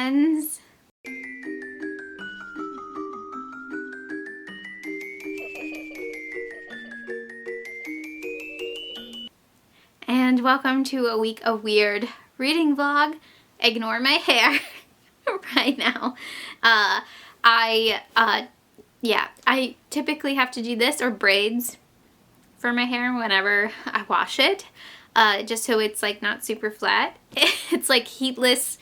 friends. And welcome to a week of weird reading vlog. Ignore my hair right now. I typically have to do this or braids for my hair whenever I wash it, just so it's like not super flat. It's like heatless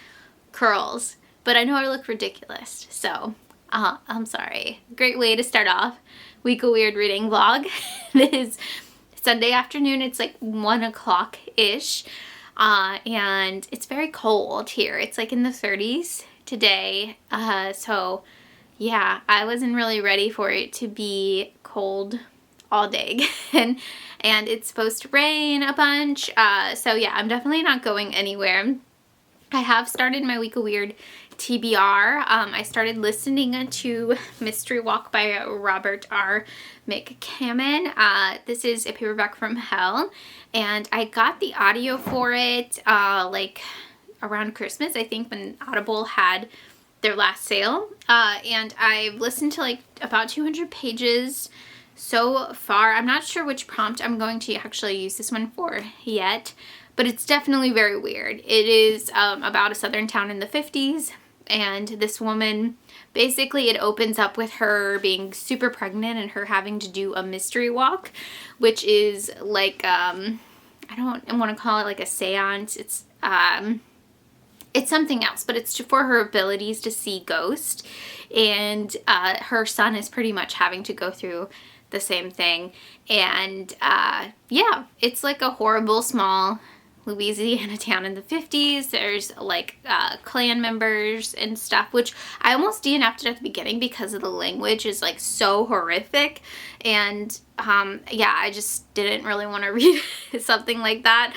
curls, but I know I look ridiculous, so I'm sorry. Great way to start off week of weird reading vlog. It is Sunday afternoon. It's like 1 o'clock ish, and it's very cold here. It's like in the 30s today, so yeah, I wasn't really ready for it to be cold all day again, and it's supposed to rain a bunch, so yeah, I'm definitely not going anywhere. I have started my week of weird TBR. I started listening to Mystery Walk by Robert R. McCammon. This is a paperback from hell, and I got the audio for it like around Christmas, I think, when Audible had their last sale, and I've listened to like about 200 pages so far. I'm not sure which prompt I'm going to actually use this one for yet, but it's definitely very weird. It is about a southern town in the 50s, and this woman, basically it opens up with her being super pregnant and her having to do a mystery walk, which is like, I don't want to call it like a seance. It's something else, but it's for her abilities to see ghosts, and her son is pretty much having to go through the same thing, and yeah, it's like a horrible small Louisiana town in the 50s. There's like clan members and stuff, which I almost DNF'd at the beginning because of the language is like so horrific, and yeah, I just didn't really want to read something like that.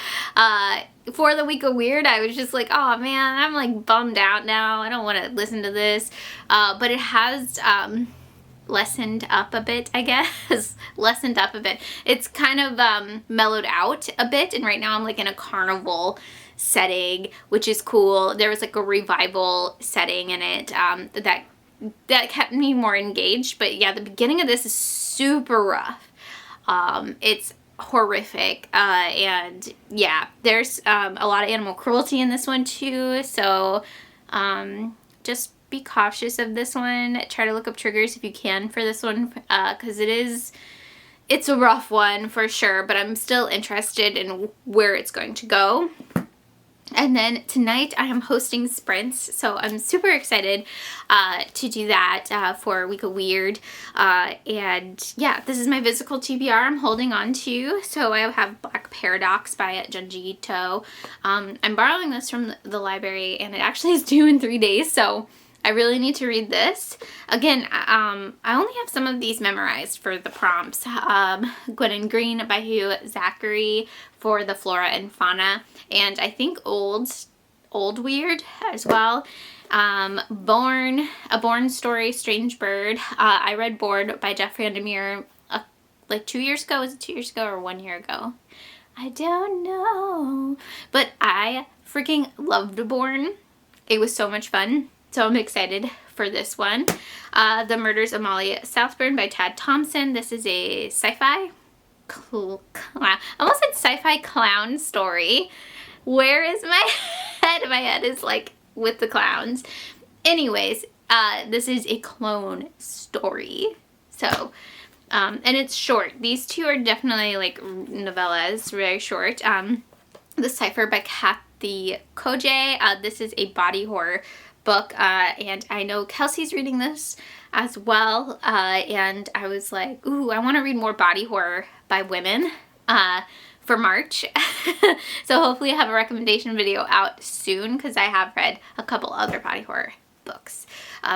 For the week of weird, I was just like, oh man, I'm like bummed out now. I don't want to listen to this, but it has lessened up a bit, I guess. Lessened up a bit. It's kind of mellowed out a bit, and right now I'm like in a carnival setting, which is cool. There was like a revival setting in it that kept me more engaged, but yeah, the beginning of this is super rough. It's horrific, and yeah, there's a lot of animal cruelty in this one too, so just be cautious of this one. Try to look up triggers if you can for this one, because it's a rough one for sure, but I'm still interested in where it's going to go. And then tonight I am hosting sprints, so I'm super excited to do that for Week of Weird. And yeah, this is my physical TBR I'm holding on to. So I have Black Paradox by Junji Ito. I'm borrowing this from the library, and it actually is due in 3 days, so I really need to read this. Again, I only have some of these memorized for the prompts. Gwen and Green by Hugh Zachary for the flora and fauna, and I think Old Weird as well. A Born Story, Strange Bird. I read Bored by Jeff Vandermeer like 2 years ago. Was it 2 years ago or 1 year ago? I don't know. But I freaking loved Born. It was so much fun. So I'm excited for this one. The Murders of Molly Southbourne by Tad Thompson. This is a sci-fi clown. I almost said sci-fi clown story. Where is my head? My head is like with the clowns. Anyways, this is a clone story. So, and it's short. These two are definitely like novellas, very short. The Cipher by Kathy Koje. This is a body horror book, and I know Kelsey's reading this as well, and I was like, ooh, I want to read more body horror by women for March. So hopefully I have a recommendation video out soon, because I have read a couple other body horror books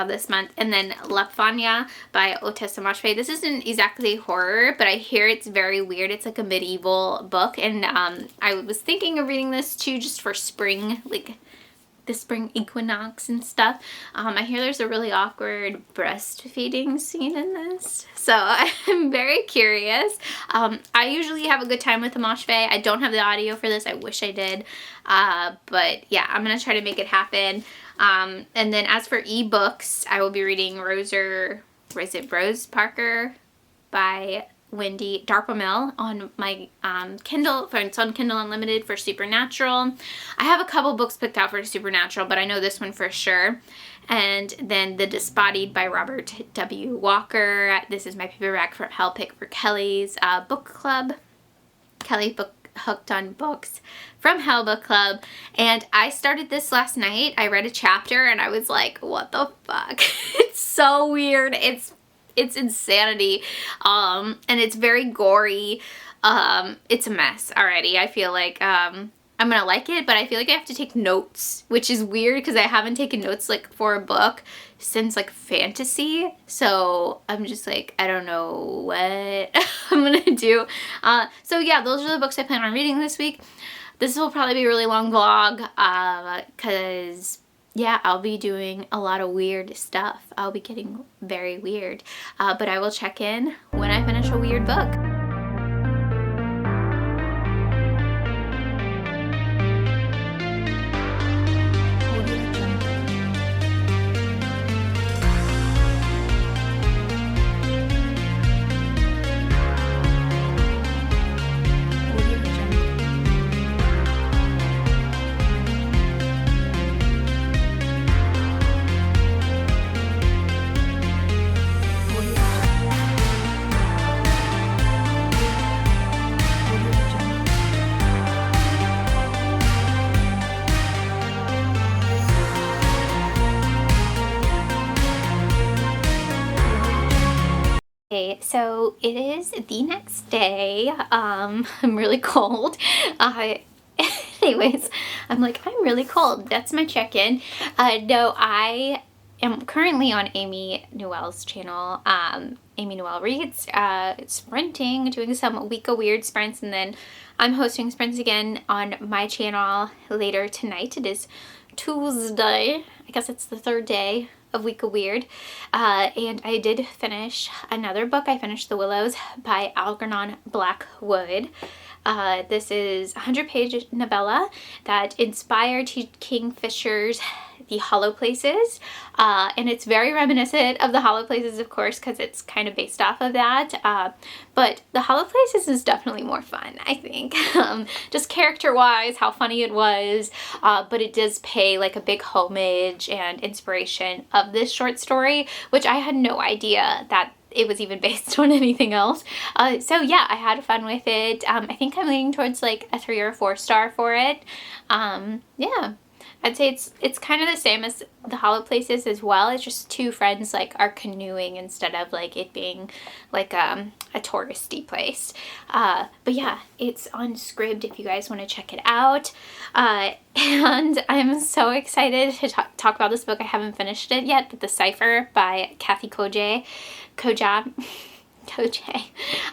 this month. And then La Fania by Ota Samashve. This isn't exactly horror, but I hear it's very weird. It's like a medieval book, and I was thinking of reading this too, just for spring, like the spring equinox and stuff. I hear there's a really awkward breastfeeding scene in this, so I'm very curious. I usually have a good time with the Mosh Fay. I don't have the audio for this. I wish I did, but yeah, I'm gonna try to make it happen. And then as for ebooks, I will be reading Rose Parker by Wendy Darpamill on my Kindle. It's on Kindle Unlimited for Supernatural. I have a couple books picked out for Supernatural, but I know this one for sure. And then The Disbodied by Robert W. Walker. This is my paperback from Hell pick for Kelly's book club. Kelly Hooked on Books from Hell Book Club. And I started this last night. I read a chapter and I was like, what the fuck? It's so weird. It's insanity, and it's very gory. It's a mess already. I feel like I'm gonna like it, but I feel like I have to take notes, which is weird because I haven't taken notes like for a book since like fantasy. So I'm just like, I don't know what I'm gonna do. So yeah, those are the books I plan on reading this week. This will probably be a really long vlog because yeah, I'll be doing a lot of weird stuff. I'll be getting very weird. But I will check in when I finish a weird book. Okay, so it is the next day. I'm really cold. Anyways, I'm like, I'm really cold. That's my check-in. No, I am currently on Amy Newell's channel. Amy Newell Reads, sprinting, doing some Week of Weird sprints, and then I'm hosting sprints again on my channel later tonight. It is Tuesday. I guess it's the third day of Week of Weird, and I did finish another book. I finished The Willows by Algernon Blackwood. This is a 100-page novella that inspired Kingfisher's The Hollow Places, and it's very reminiscent of The Hollow Places, of course, because it's kind of based off of that, but The Hollow Places is definitely more fun, I think. Just character-wise, how funny it was, but it does pay like a big homage and inspiration of this short story, which I had no idea that it was even based on anything else. So yeah, I had fun with it. I think I'm leaning towards like a 3 or 4 star for it. Yeah, I'd say it's kind of the same as The Hollow Places as well. It's just 2 friends like are canoeing instead of like it being like a touristy place. But yeah, it's on Scribd if you guys want to check it out. And I'm so excited to talk about this book. I haven't finished it yet, but The Cipher by Kathy Kojay.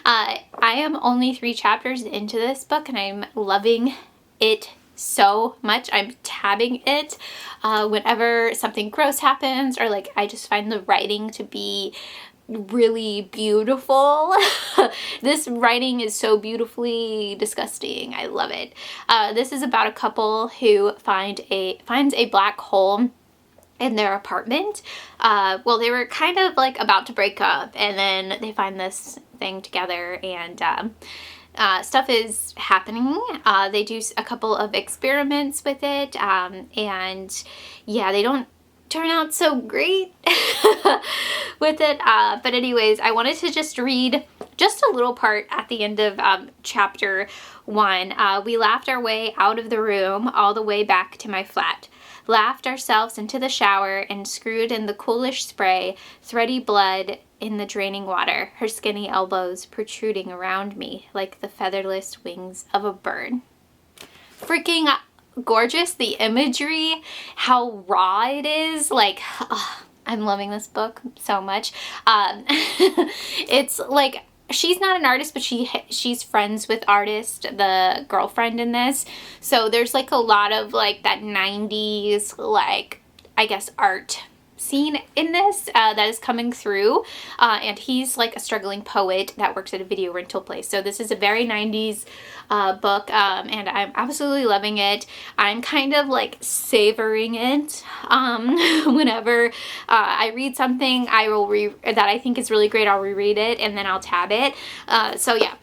I am only 3 chapters into this book and I'm loving it so much. I'm tabbing it whenever something gross happens, or like I just find the writing to be really beautiful. This writing is so beautifully disgusting. I love it. This is about a couple who finds a black hole in their apartment. Well, they were kind of like about to break up, and then they find this thing together, and stuff is happening. They do a couple of experiments with it, and yeah, they don't turn out so great with it. But anyways, I wanted to just read just a little part at the end of chapter 1. We laughed our way out of the room all the way back to my flat. Laughed ourselves into the shower and screwed in the coolish spray, thready blood in the draining water, her skinny elbows protruding around me like the featherless wings of a bird. Freaking gorgeous, the imagery, how raw it is, like, oh, I'm loving this book so much. It's like she's not an artist, but she's friends with artist, the girlfriend in this. So there's like a lot of like that 90s, like, I guess, art scene in this that is coming through, and he's like a struggling poet that works at a video rental place. So this is a very 90s book, and I'm absolutely loving it. I'm kind of like savoring it. Whenever I read something that I think is really great, I'll reread it and then I'll tab it. So yeah,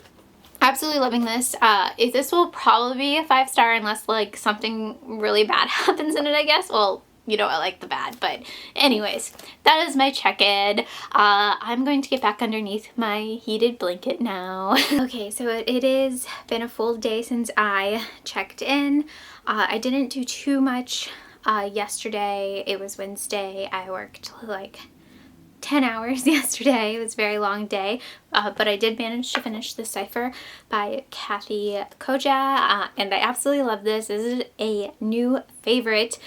absolutely loving this. This will probably be a 5-star unless like something really bad happens in it, I guess. Well, you know, I like the bad, but anyways, that is my check-in. I'm going to get back underneath my heated blanket now. Okay, so it has been a full day since I checked in. I didn't do too much yesterday. It was Wednesday. I worked like 10 hours yesterday. It was a very long day, but I did manage to finish the Cipher by Kathy Koja, and I absolutely love this. This is a new favorite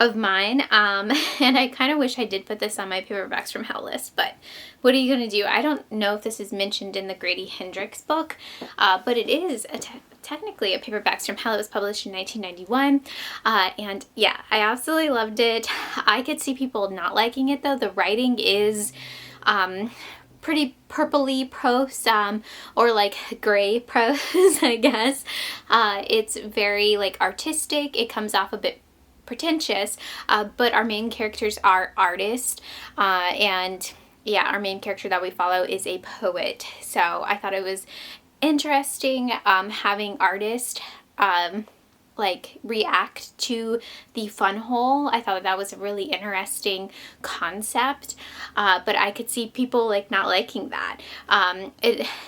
of mine, and I kind of wish I did put this on my paperbacks from hell list, but what are you gonna do? I don't know if this is mentioned in the Grady Hendrix book, but it is technically a paperbacks from hell. It was published in 1991, and yeah, I absolutely loved it. I could see people not liking it though. The writing is pretty purpley prose, or like gray prose, I guess. It's very like artistic. It comes off a bit pretentious, but our main characters are artists, and yeah, our main character that we follow is a poet. So I thought it was interesting having artists like react to the fun hole. I thought that was a really interesting concept, but I could see people like not liking that.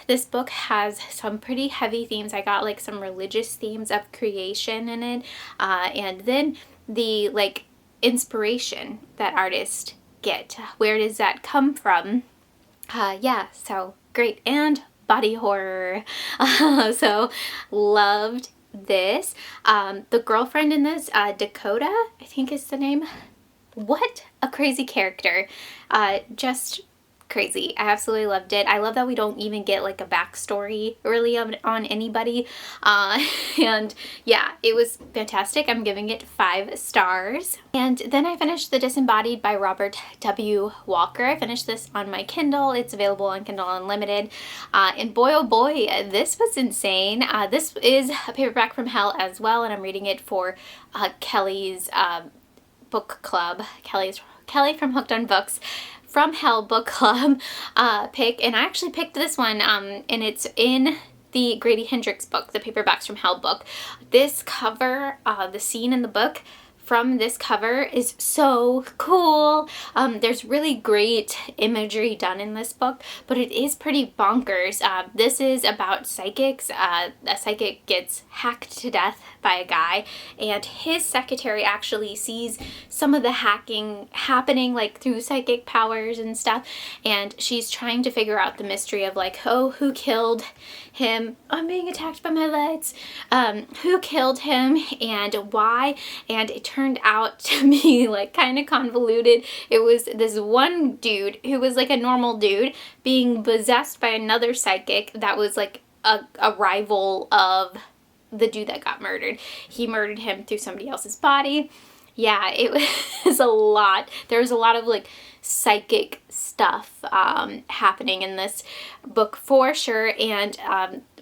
This book has some pretty heavy themes. I got like some religious themes of creation in it, and then the like inspiration that artists get. Where does that come from? Yeah, so great. And body horror. So loved this. The girlfriend in this, Dakota, I think is the name. What a crazy character. Just crazy. I absolutely loved it. I love that we don't even get like a backstory really on anybody, and yeah, it was fantastic. I'm giving it 5 stars. And then I finished The Disembodied by Robert W. Walker. I finished this on my Kindle. It's available on Kindle Unlimited, and boy oh boy, this was insane. This is a paperback from hell as well, and I'm reading it for Kelly's book club. Kelly from Hooked on Books from Hell book club pick, and I actually picked this one, and it's in the Grady Hendrix book, the Paperbacks from Hell book. This cover, the scene in the book from this cover is so cool. There's really great imagery done in this book, but it is pretty bonkers. This is about psychics. A psychic gets hacked to death by a guy, and his secretary actually sees some of the hacking happening like through psychic powers and stuff, and she's trying to figure out the mystery of like, oh, who killed him? I'm being attacked by my lights. Who killed him and why? And it turned out to be like kind of convoluted. It was this one dude who was like a normal dude being possessed by another psychic that was like a rival of the dude that got murdered. He murdered him through somebody else's body. Yeah, it was a lot. There was a lot of like psychic stuff happening in this book for sure, and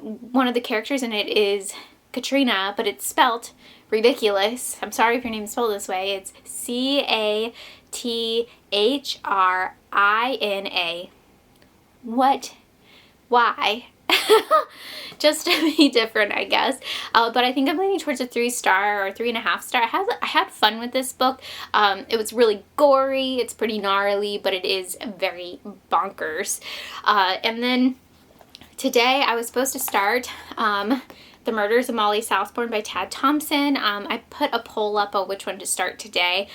one of the characters in it is Katrina, but it's spelt ridiculous. I'm sorry if your name's spelled this way. It's Catrina. What? Why? Just to be different, I guess. But I think I'm leaning towards a 3-star or 3.5 star. I had fun with this book. It was really gory. It's pretty gnarly, but it is very bonkers. And then today I was supposed to start The Murders of Molly Southbourne by Tad Thompson. I put a poll up on which one to start today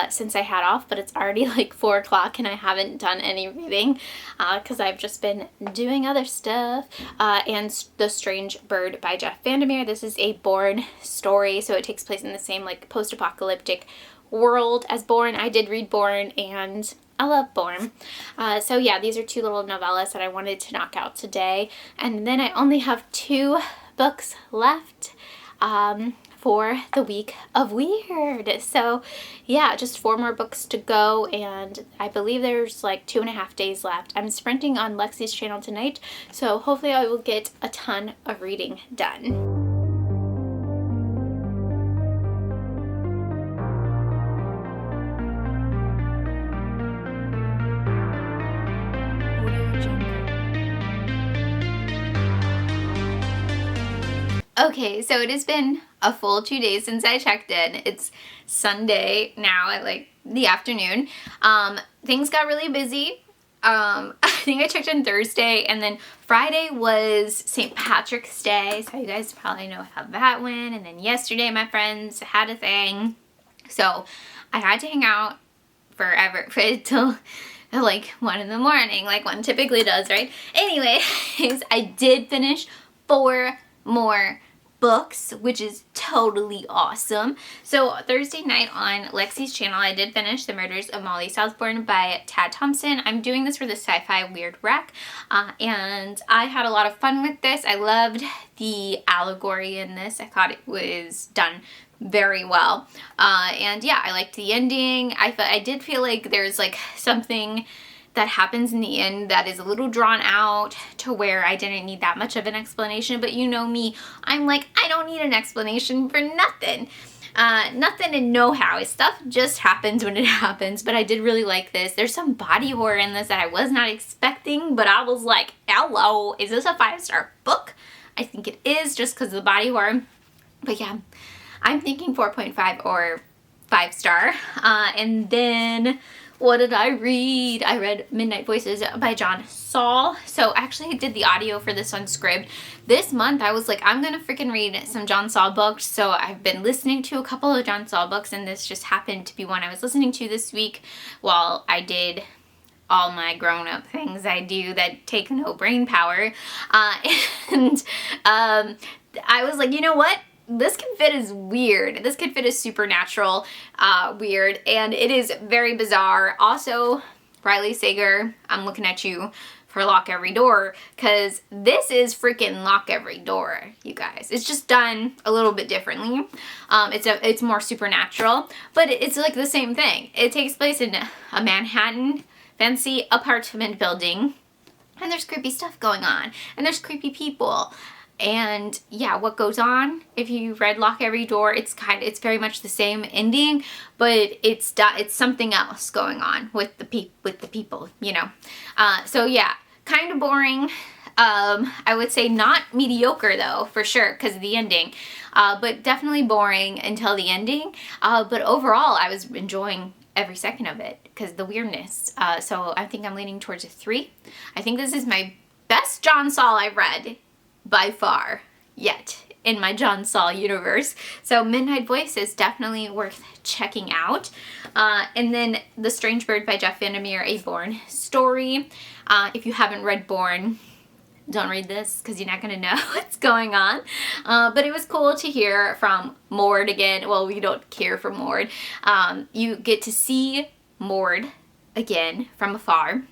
since I had off, but it's already like 4 o'clock and I haven't done any reading because I've just been doing other stuff. And The Strange Bird by Jeff Vandermeer. This is a Bourne story, so it takes place in the same like post-apocalyptic world as Bourne. I did read Bourne, and I love Bourne. So yeah, these are 2 little novellas that I wanted to knock out today. And then I only have 2 books left for the week of weird. So yeah, just 4 more books to go, and I believe there's like 2.5 days left. I'm sprinting on Lexi's channel tonight, so hopefully I will get a ton of reading done. Okay, so it has been a full 2 days since I checked in. It's Sunday now at like the afternoon. Things got really busy. I think I checked in Thursday, and then Friday was St. Patrick's Day, so you guys probably know how that went. And then yesterday my friends had a thing, so I had to hang out forever till like 1 in the morning, like one typically does, right? Anyways, I did finish 4 more books, which is totally awesome. So Thursday night on Lexi's channel, I did finish The Murders of Molly Southbourne by Tad Thompson. I'm doing this for the Sci-Fi Weird Rec, and I had a lot of fun with this. I loved the allegory in this. I thought it was done very well, and yeah, I liked the ending. I did feel like there's like something that happens in the end that is a little drawn out to where I didn't need that much of an explanation, but you know me, I'm like, I don't need an explanation for nothing. Nothing and no how. Stuff just happens when it happens, but I did really like this. There's some body horror in this that I was not expecting, but I was like, hello, is this a 5-star book? I think it is, just because of the body horror. But yeah, I'm thinking 4.5 or 5-star. And then what did I read? I read Midnight Voices by John Saul. So actually I did the audio for this on Scribd. This month I was like, I'm gonna freaking read some John Saul books. So I've been listening to a couple of John Saul books, and this just happened to be one I was listening to this week while I did all my grown-up things I do that take no brain power. And I was like, you know what? This Kid Fit is weird. This Kid Fit is supernatural weird, and it is very bizarre. Also, Riley Sager, I'm looking at you for Lock Every Door, because this is freaking Lock Every Door, you guys. It's just done a little bit differently. It's more supernatural, but it's like the same thing. It takes place in a Manhattan fancy apartment building, and there's creepy stuff going on, and there's creepy people. And yeah, what goes on, if you read Lock Every Door, it's very much the same ending, but it's something else going on with the people, you know. So yeah, kind of boring. I would say not mediocre though, for sure, because of the ending, but definitely boring until the ending. But overall, I was enjoying every second of it because the weirdness. So I think I'm leaning towards a 3. I think this is my best John Saul I've read by far yet in my John Saul universe. So Midnight Voice is definitely worth checking out. And then The Strange Bird by Jeff Vandermeer, a Bourne story. If you haven't read Bourne, don't read this because you're not going to know what's going on. But it was cool to hear from Mord again. Well, we don't hear from Mord. You get to see Mord again from afar,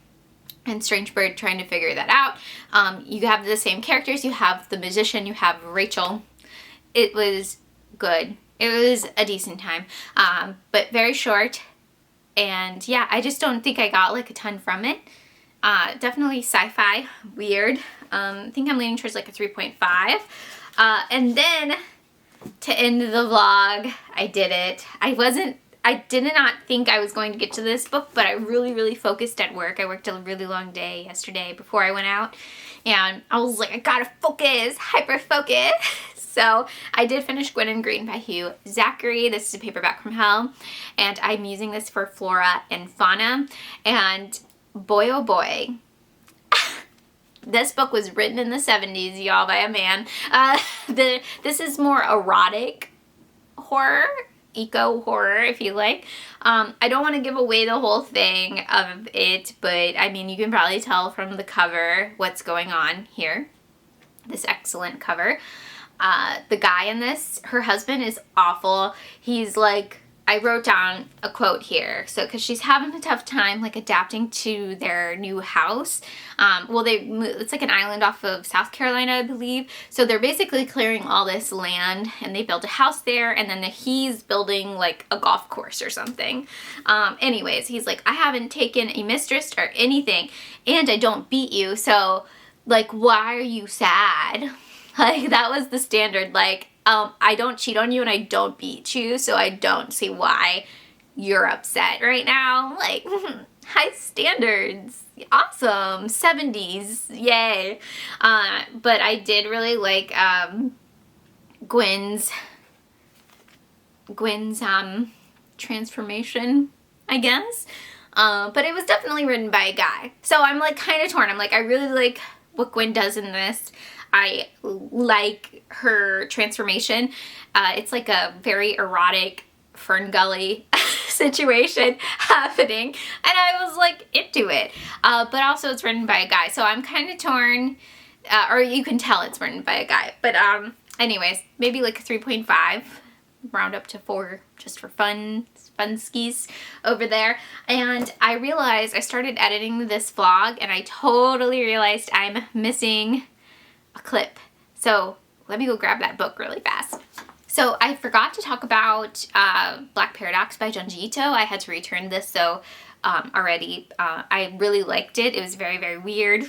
and Strange Bird trying to figure that out. You have the same characters. You have the musician. You have Rachel. It was good. It was a decent time, but very short. And yeah, I just don't think I got like a ton from it. Definitely sci-fi, weird. I think I'm leaning towards like a 3.5. And then to end the vlog, I did it. I did not think I was going to get to this book, but I really focused at work. I worked a really long day yesterday before I went out, and I was like, I gotta focus, hyper focus. So I did finish Gwen and Green by Hugh Zachary. This is a paperback from hell, and I'm using this for flora and fauna. And boy, oh boy, this book was written in the 70s, y'all, by a man. This is more erotic horror, eco horror, if you like. I don't want to give away the whole thing of it, but I mean, you can probably tell from the cover what's going on here. This excellent cover. The guy in this, her husband is awful. He's like I wrote down a quote here. So, because she's having a tough time, like, adapting to their new house. Well, it's like an island off of South Carolina, I believe. So they're basically clearing all this land, and they built a house there, and then he's building, like, a golf course or something. Anyways, he's like, I haven't taken a mistress or anything, and I don't beat you, so, like, why are you sad? Like, that was the standard, like, I don't cheat on you and I don't beat you, so I don't see why you're upset right now. Like, high standards. Awesome. 70s. Yay. But I did really like Gwen's transformation, I guess. But it was definitely written by a guy. So I'm like kind of torn. I'm like, I really like what Gwen does in this. I like her transformation. It's like a very erotic Fern Gully situation happening, and I was like into it. But also it's written by a guy, so I'm kind of torn, or you can tell it's written by a guy. But anyways, maybe like a 3.5, round up to 4 just for fun skis over there. And I realized I started editing this vlog, and I totally realized I'm missing a clip. So let me go grab that book really fast. So I forgot to talk about Black Paradox by Junji Ito. I had to return this, so already I really liked it. It was very, very weird.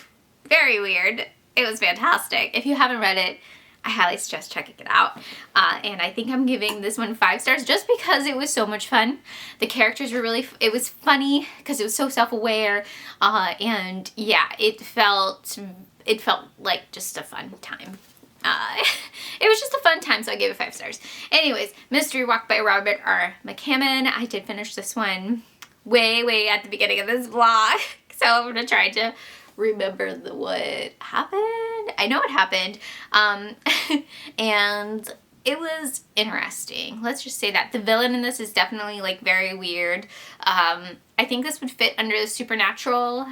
Very weird. It was fantastic. If you haven't read it, I highly suggest checking it out. And I think I'm giving this one 5 stars just because it was so much fun. The characters were really, it was funny because it was so self-aware. And yeah, it felt like just a fun time. It was just a fun time, so I gave it 5 stars. Anyways, Mystery Walk by Robert R. McCammon. I did finish this one way at the beginning of this vlog. So I'm going to try to remember what happened. I know it happened. And it was interesting. Let's just say that. The villain in this is definitely like very weird. I think this would fit under the supernatural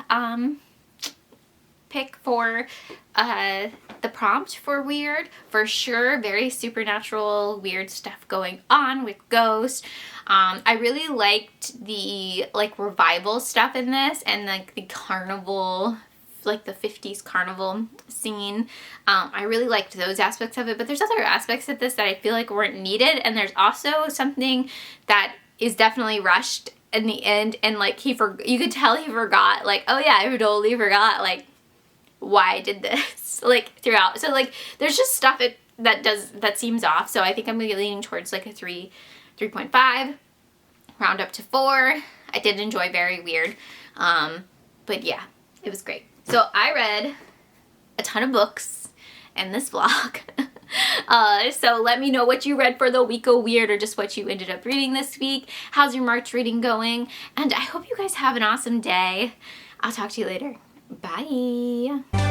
pick for the prompt for weird, for sure. Very supernatural, weird stuff going on with ghosts. I really liked the like revival stuff in this, and like the carnival, like the 50s carnival scene. I really liked those aspects of it, but there's other aspects of this that I feel like weren't needed, and there's also something that is definitely rushed in the end, and like you could tell he forgot, like, oh yeah, I totally forgot like why I did this like throughout. So like there's just stuff that seems off. So I think I'm gonna be leaning towards like a 3.5, round up to 4. I did enjoy very weird, but yeah, it was great. So I read a ton of books in this vlog. So let me know what you read for the week of weird, or just what you ended up reading this week. How's your March reading going? And I hope you guys have an awesome day. I'll talk to you later. Bye.